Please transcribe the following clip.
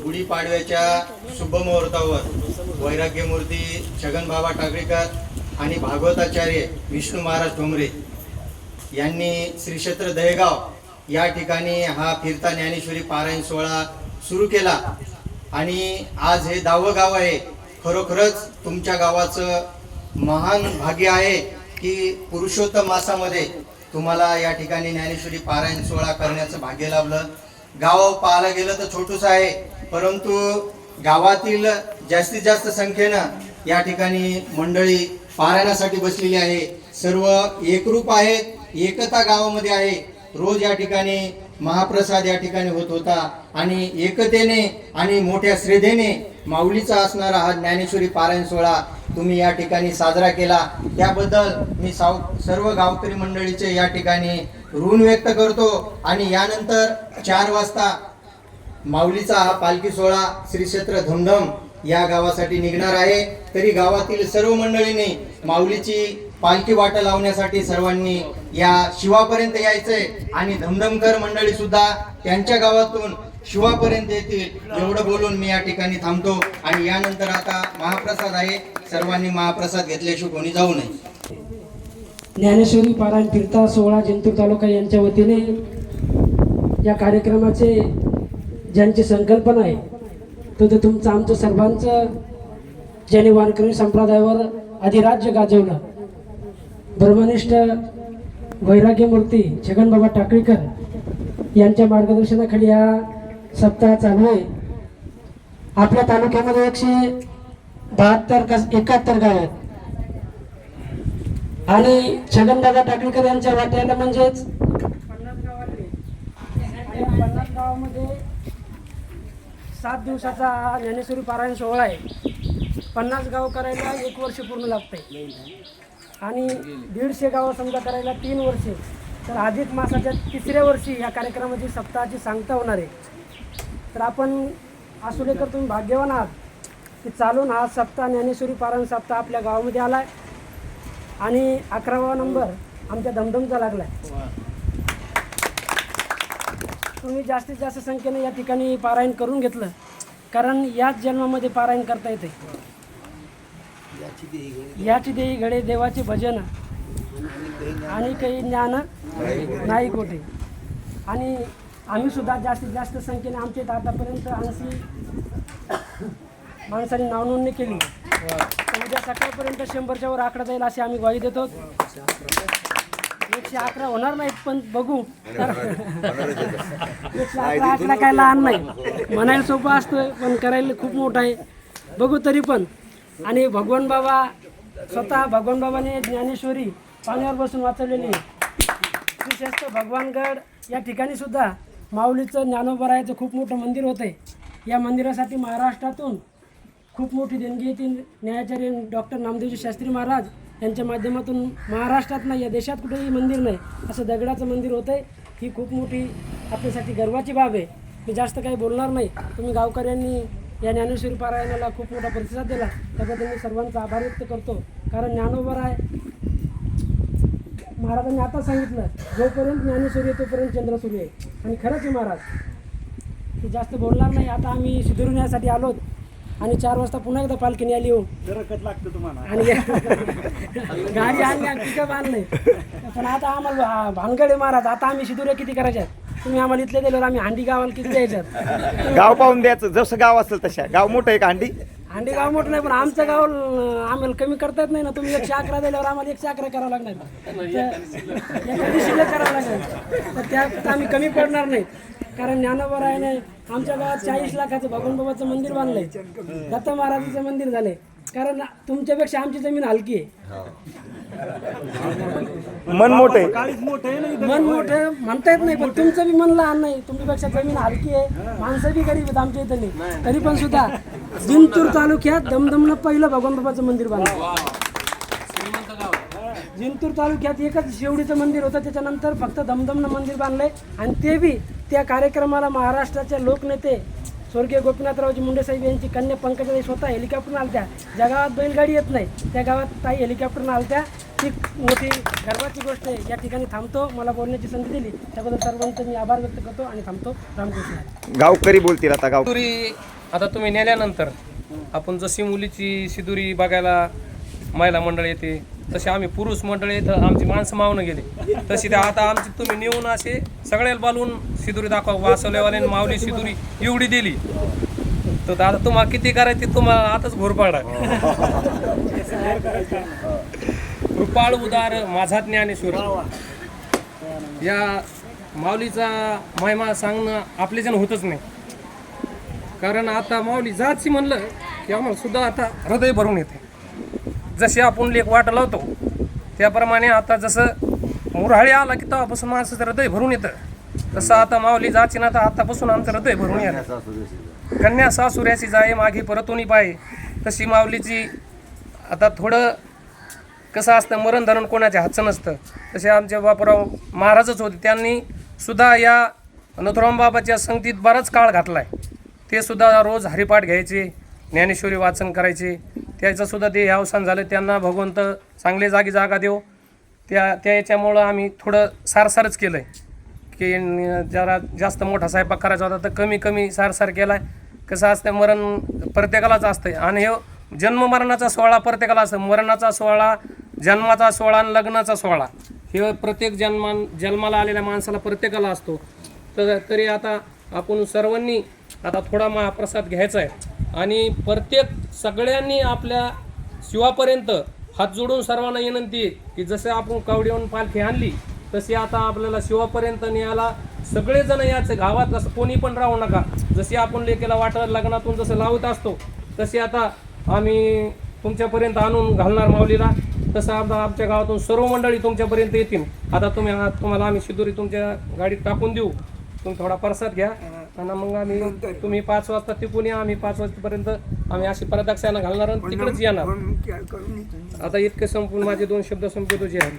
गुढीपाडव्याच्या शुभ मुहूर्तावर वैराग्यमूर्ती छगनबाबा टाकळीकर आणि भागवताचार्य विष्णू महाराज ठोंबरे यांनी श्री क्षेत्र दहेगाव या ठिकाणी हा फिरता ज्ञानेश्वरी पारायण सोहळा सुरू केला आणि आज हे 10वं गाव आहे. खरोखरच तुमच्या गावाचं महान भाग्य आहे की पुरुषोत्तम मासामध्ये तुम्हाला या ठिकाणी ज्ञानेश्वरी पारायण सोहळा करण्याचं भाग्य लाभलं. गाव पाहायला गेलं तर छोटूस आहे, परंतु गावातील जास्तीत जास्त संख्येनं या ठिकाणी मंडळी पारायणासाठी बसलेली आहे. सर्व एकरूप आहेत, एकता गावामध्ये आहे. रोज या ठिकाणी महाप्रसाद या ठिकाणी होत होता आणि एकतेने आणि मोठ्या श्रद्धेने माऊलीचा असणारा हा ज्ञानेश्वरी पारायण सोहळा तुम्ही या ठिकाणी साजरा केला. त्याबद्दल मी सर्व गावकरी मंडळीचे या ठिकाणी ऋण व्यक्त करतो. आणि यानंतर 4 वाजता माऊलीचा हा पालखी सोहळा श्री क्षेत्र धमधम या गावासाठी निघणार आहे. तरी गावातील सर्व मंडळींनी माऊलीची पालखी वाटा लावण्यासाठी सर्वांनी या शिवापर्यंत यायचंय आणि धमधमकर मंडळी सुद्धा त्यांच्या गावातून शिवापर्यंत येतील एवढं बोलून मी या ठिकाणी थांबतो. आणि यानंतर आता महाप्रसाद आहे, सर्वांनी महाप्रसाद घेतल्याशिवाय कोणी जाऊ नये. ज्ञानेश्वरी पारायण फिरता सोहळा जिंतूर तालुका यांच्या वतीने या कार्यक्रमाचे ज्यांची संकल्पना आहे तो तुमचं आमचं सर्वांचं ज्याने वारकरी संप्रदायावर अधिराज्य गाजवलं ब्रह्मनिष्ठ वैराग्यमूर्ती छगनबाबा टाकळीकर यांच्या मार्गदर्शनाखाली हा सप्ताह चालू आहे. आपल्या तालुक्यामध्ये 171 गाव आहेत आणि छगनदादा टाकळीकर यांच्या वाट्याला म्हणजेच 50 गावामध्ये 7 दिवसाचा ज्ञानेश्वरी पारायण सोहळा आहे. 50 गाव करायला 1 वर्ष पूर्ण लागते आणि 150 गावं समजा करायला 3 वर्षे. तर अधिक मासाच्या 3ऱ्या वर्षी या कार्यक्रमाची सप्ताहाची सांगता होणार आहे. तर आपण आसुलेकर तुम्ही भाग्यवान आहात की चालून हा सप्ताह ज्ञानेश्वरी पारायण सप्ताह आपल्या गावामध्ये आला आहे आणि 11वा नंबर आमच्या धमधमचा लागला आहे. तुम्ही जास्तीत जास्त संख्येने या ठिकाणी पारायण करून घेतलं, कारण याच जन्मामध्ये पारायण करता येते. याची देही घडे देवाचे भजन आणि काही ज्ञान नाही कोठे. आणि आम्ही सुद्धा जास्तीत जास्त संख्येने आमचे आतापर्यंत 80 माणसांनी नावनोंदणी केली. उद्या सकाळपर्यंत 100च्या वर आकडा जाईल अशी आम्ही ग्वाही देतो. 111 होणार नाहीत पण बघू. 111 आकडा काय लहान नाही, म्हणायला सोपं असतं पण करायला खूप मोठं आहे. बघू तरी पण. आणि भगवान बाबा स्वतः भगवान बाबाने ज्ञानेश्वरी पाण्यावर बसून वाचवलेली विशेषतः भगवानगड या ठिकाणी सुद्धा माऊलीचं ज्ञानोबरायाचं खूप मोठं मंदिर होतं आहे. या मंदिरासाठी महाराष्ट्रातून खूप मोठी देणगी येते. न्यायाचार्य डॉक्टर नामदेवजी शास्त्री महाराज यांच्या माध्यमातून महाराष्ट्रात नाही, या देशात कुठेही मंदिर नाही असं दगडाचं मंदिर होतं आहे. ही खूप मोठी आपल्यासाठी गर्वाची बाब आहे. मी जास्त काही बोलणार नाही. तुम्ही गावकऱ्यांनी या ज्ञानेश्वरी पारायणाला खूप मोठा प्रतिसाद दिला त्याबद्दल मी सर्वांचा आभार व्यक्त करतो. कारण ज्ञानोबराय महाराजांनी आता सांगितलं जोपर्यंत ज्ञानेश्वरी आहे तोपर्यंत चंद्र सूर्य आहे. आणि खरंच आहे महाराज. ते जास्त बोलणार नाही. आता आम्ही सिद्धूरून यासाठी आलोत आणि 4 वाजता पुन्हा एकदा पालखीने आली. लागतं तुम्हाला आणि गाडी आणली, पिकअप आणले. पण आता आम्हाला भानगडे महाराज, आता आम्ही सिद्धूऱ्या किती करायच्यात? तुम्ही आम्हाला इथले दिल्यावर आम्ही हांडी गावाला किती द्यायच्यात? गाव पाहून द्यायचं, जसं गाव असेल तशा. गाव मोठं आहे का हांडी? हांडी गाव मोठं नाही पण आमचं गाव आम्हाला कमी करता येत नाही ना. तुम्ही 111 दिल्यावर आम्हाला 111 करावं लागणार, एखादी शिल्लक करावं लागणार. तर त्यात आम्ही कमी पडणार नाही. कारण ज्ञानोबरायाने आमच्या गावात 40 लाखाचं भगवान बाबाचं मंदिर बांधलंय, दत्त महाराजांचं मंदिर झालंय. कारण तुमच्यापेक्षा आमची जमीन हलकी आहे. मन मोठे मन मोठं म्हणता येत नाही पण तुमचं बी मन लहान नाही. तुमच्यापेक्षा जमीन हलकी आहे, माणसं बी गरीब आहेत आमच्या इथं नाही. तरी पण सुद्धा जिंतूर तालुक्यात दमदमनं पहिलं भगवान बाबाचं मंदिर बांधलं. जिंतूर तालुक्यात एकच शेवडीचं मंदिर होतं, त्याच्यानंतर फक्त दमदमनं मंदिर बांधलंय. आणि ते बी त्या कार्यक्रमाला महाराष्ट्राचे लोकनेते स्वर्गीय गोपीनाथरावजी मुंडे साहेब यांची कन्या पंकजाताई स्वतः हेलिकॉप्टरनं आलत्या. ज्या गावात बैलगाडी येत नाही त्या गावात ताई हेलिकॉप्टरनं आलत्या. ती मोठी गर्वाची गोष्ट आहे. या ठिकाणी थांबतो. मला बोलण्याची संधी दिली त्याबद्दल सर्वांचं मी आभार व्यक्त करतो आणि थांबतो. रामकृष्ण. गावकरी बोलतील आता गाव सिदुरी आता तुम्ही नेल्यानंतर आपण जशी मुलीची सिदुरी बघायला महिला मंडळ येते तसे आम्ही पुरुष मंडळ येतं आमची माणसं मावून गेले तशी त्या आता आमची तुम्ही नेऊन असे सगळ्याला बोलवून सिदुरी दाखवा. वासवलेवाल्याने माऊली सिदुरी एवढी दिली तर आता तुम्हाला किती करायची तुम्हाला आताच भोर पाडा. कृपाळ उदार माझा ज्ञानेश्वर या माऊलीचा महिमा सांगणं आपल्याच्यानं होतच नाही. कारण आता माऊली जातची म्हणलं की आम्हाला सुद्धा आता हृदय भरून येते. जसे आपण लेख वाट लावतो त्याप्रमाणे आता जसं मुरहाळी आला की तेव्हापासून माणसाचं हृदय भरून येतं तसं आता माऊली जाची ना तर आतापासून आमचं हृदय भरून येतं. कन्या सासुऱ्याची जाये मागे परतुनी पाये तशी माऊलीची आता थोडं कसं असतं मरण धरण कोणाच्या हातचं नसतं. तसे आमचे बापूराव महाराजच होते त्यांनी सुद्धा या नथुराम बाबाच्या संगतीत बराच काळ घातला आहे. ते सुद्धा रोज हरिपाठ घ्यायचे ज्ञानेश्वरी वाचन करायचे. त्याचं सुद्धा ते अवसान झालं. त्यांना भगवंत चांगले जागी जागा देव. त्याच्यामुळं आम्ही थोडं सारसारच केलं आहे की जरा जास्त मोठा स्वयंपाक करायचा होता तर कमी कमी सारसार केला आहे. कसं असतं मरण प्रत्येकालाच असतं आणि हे जन्म मरणाचा सोहळा प्रत्येकाला असतं. मरणाचा सोहळा जन्माचा सोहळा आणि लग्नाचा सोहळा हे प्रत्येक जन्माला आलेल्या माणसाला प्रत्येकाला असतो. तरी आता आपण सर्वांनी आता थोडा महाप्रसाद घ्यायचा आहे आणि प्रत्येक सगळ्यांनी आपल्या शिवापर्यंत हात जोडून सर्वांना विनंती आहे की जसं आपण कावडीवरून पालखी आणली तशी आता आपल्याला शिवापर्यंत न्यायला सगळेजण याचं गावात असं कोणी पण राहू नका. जशी आपण लेकीला वाटत लग्नातून जसं लावत असतो तशी आता आम्ही तुमच्यापर्यंत आणून घालणार माऊलीला. तसं आता आमच्या गावातून सर्व मंडळी तुमच्यापर्यंत येतील. आता तुम्हाला आम्ही शिदुरी तुमच्या गाडीत टाकून देऊ. तुम्ही थोडा प्रसाद घ्या आणि मग आम्ही तुम्ही 5 वाजता तिकून या. आम्ही 5 वाजेपर्यंत आम्ही अशी प्रदक्षिणा घालणार आणि तिकडेच येणार. आता इतकं संपून माझे 2 शब्द संपवतो जे आहे.